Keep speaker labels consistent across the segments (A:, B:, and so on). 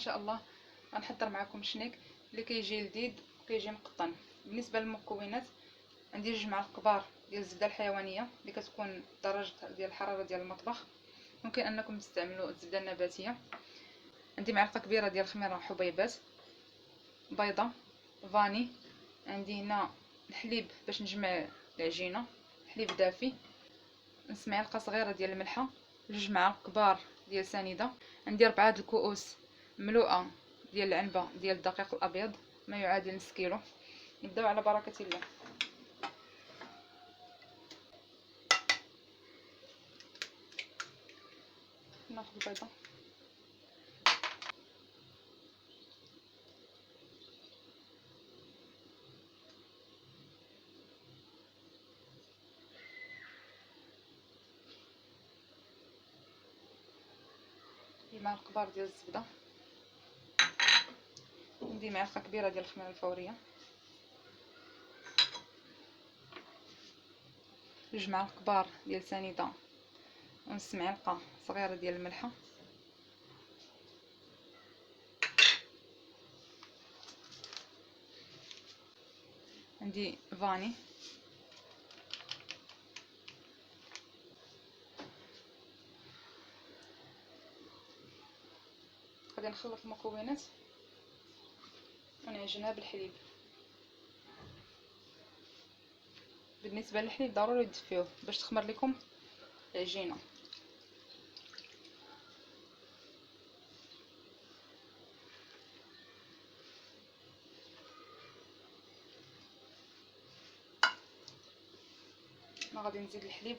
A: شاء الله غنحضر معكم شنيك اللي كيجي لذيذ وكيجي مقطن. بالنسبه للمكونات عندي 2 معالق كبار ديال الزبده الحيوانيه اللي كتكون درجه ديال الحراره ديال المطبخ، ممكن انكم تستعملوا الزبده النباتيه. عندي معلقه كبيره ديال الخميره حبيبات، بيضه، فاني، عندي هنا الحليب باش نجمع العجينه، حليب دافي، نص معلقه صغيره ديال الملحه، 2 معالق كبار ديال سنيده، عندي 4 د الكؤوس مملوءه ديال العنبه ديال الدقيق الابيض ما يعادل نص كيلو. نبداو على بركه الله. ناخذ البيضه معلقه كبار ديال الزبده، عندي معلقه كبيره ديال الخميره الفوريه، 2 معالق كبار ديال سنيده، ونص معلقه صغيره ديال الملحه، عندي فاني، غادي نخلط المكونات ونعجنها بالحليب. بالنسبه للحليب ضروري تدفيوه باش تخمر لكم العجينه. انا غادي نزيد الحليب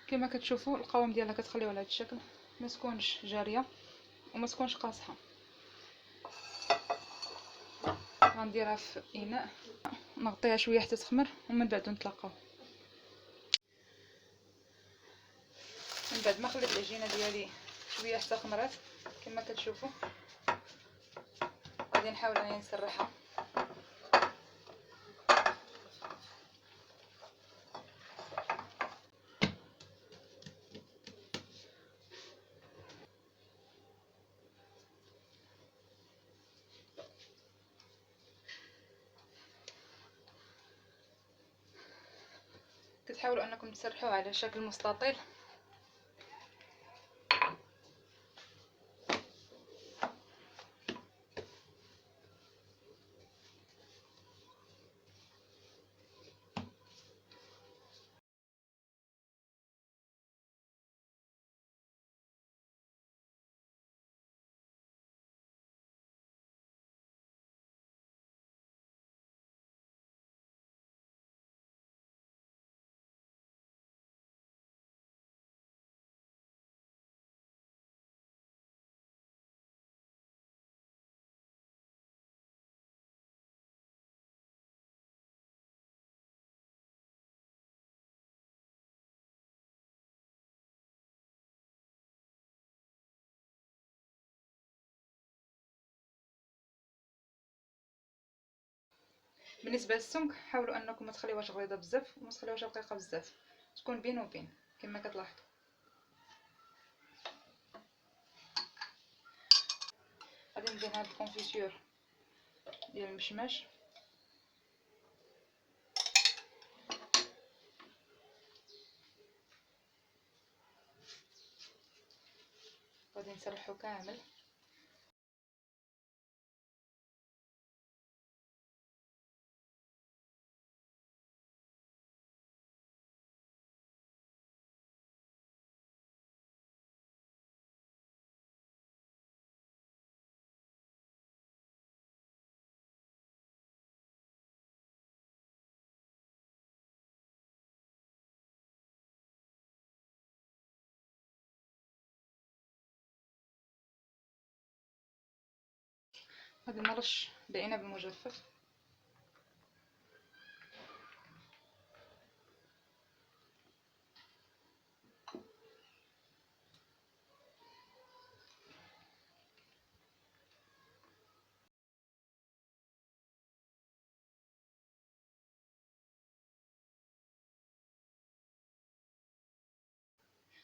A: كما كتشوفوا القوام ديالها كتخليوه على هذا الشكل، ما تكونش جاريه وما تكونش قاصحه. غنديرها في اناء نغطيها شويه حتى تخمر ومن بعد نطلقوه. من بعد ما خليت العجينه ديالي شويه حتى خمرات كما كتشوفوا، غادي نحاول انني نسرحها. كتحاولوا انكم تسرحوه على شكل مستطيل. بالنسبه للسمك حاولوا انكم ما تخليوهاش غليظه بزاف وما تخليوهاش رقيقه بزاف، تكون بين وبين كما كتلاحظوا. غادي ندير هاد الكونفيتور ديال المشماش، غادي نسرحو كامل. غادي نرش بالعنب المجفف.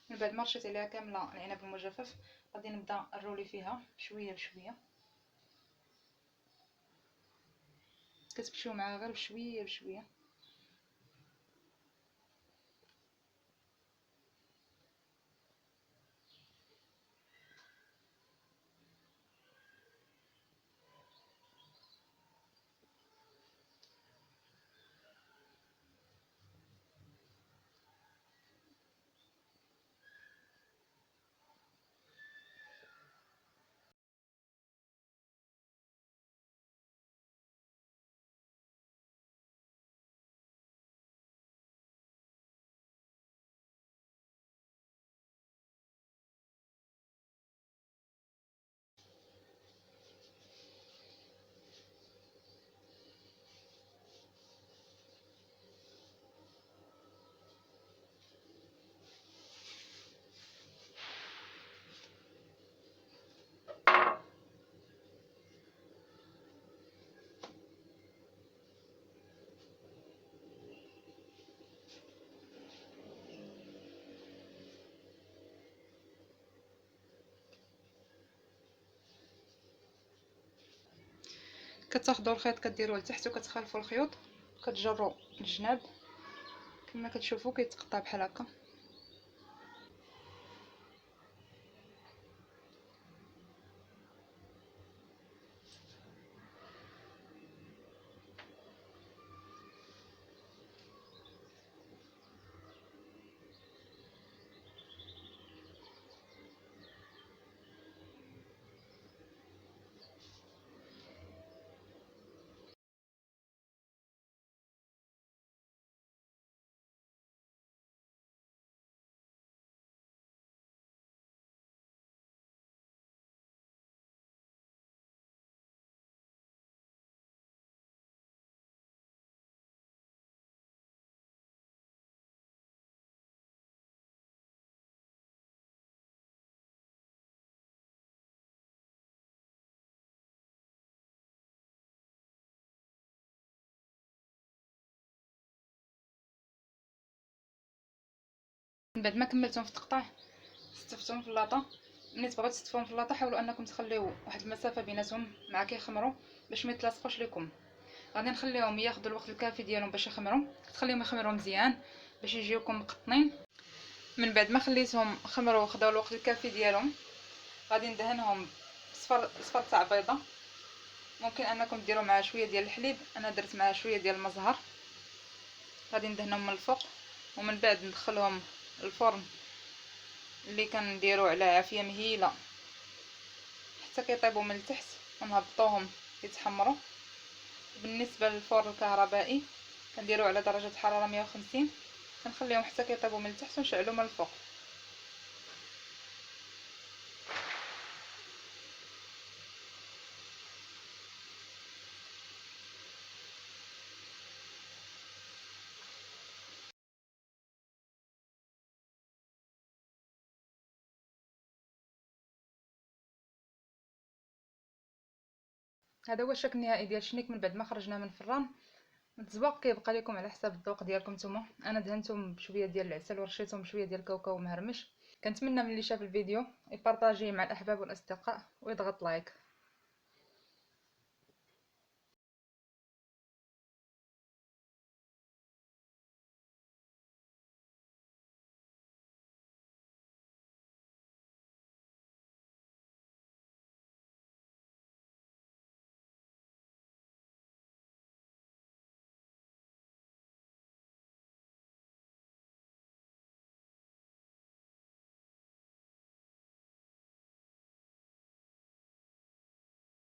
A: من بعد ما رشيت عليها كامله العنب المجفف غادي نبدا نرولي فيها شويه بشويه، كتمشيو معاها غير بشويه بشويه. كتاخدوا الخيط كديروه لتحت وكتخلفوا الخيوط وكتجروا الجناب كما كتشوفوا كيتقطع بحال هكا. من بعد ما كملتهم في التقطاع ستفتهم في اللاطه. ملي تبغيو تستفوهم في اللاطه حاولوا انكم تخليو واحد المسافه بيناتهم مع كيخمروا باش ما يتلاصقوش لكم. غادي نخليهم ياخذوا الوقت الكافي ديالهم باش يخمروا، تخليهم يخمروا مزيان باش يجيوكم مقطنين. من بعد ما خليتهم خمروا وخداو الوقت الكافي ديالهم غادي ندهنهم بصفر تاع بيضه. ممكن انكم ديروا معها شويه ديال الحليب، انا درت معها شويه ديال المزهر. غادي ندهنهم من الفوق ومن بعد ندخلهم الفرن اللي كنديرو على عافيه مهيله حتى كيطيبوا من التحت ونهبطوهم يتحمروا. بالنسبه للفرن الكهربائي كنديرو على درجه حراره 150، كنخليهم حتى كيطيبوا من التحت ونشعلوا من الفوق. هذا هو الشكل النهائي ديال الشنيك من بعد ما خرجناه من الفران. التزواق كيبقى لكم على حساب الذوق ديالكم نتوما. انا دهنتهم بشويه ديال العسل ورشيتهم بشويه ديال الكاوكاو مهرمش. كنتمنى من اللي شاف الفيديو يبارطاجيه مع الاحباب والاصدقاء ويضغط لايك.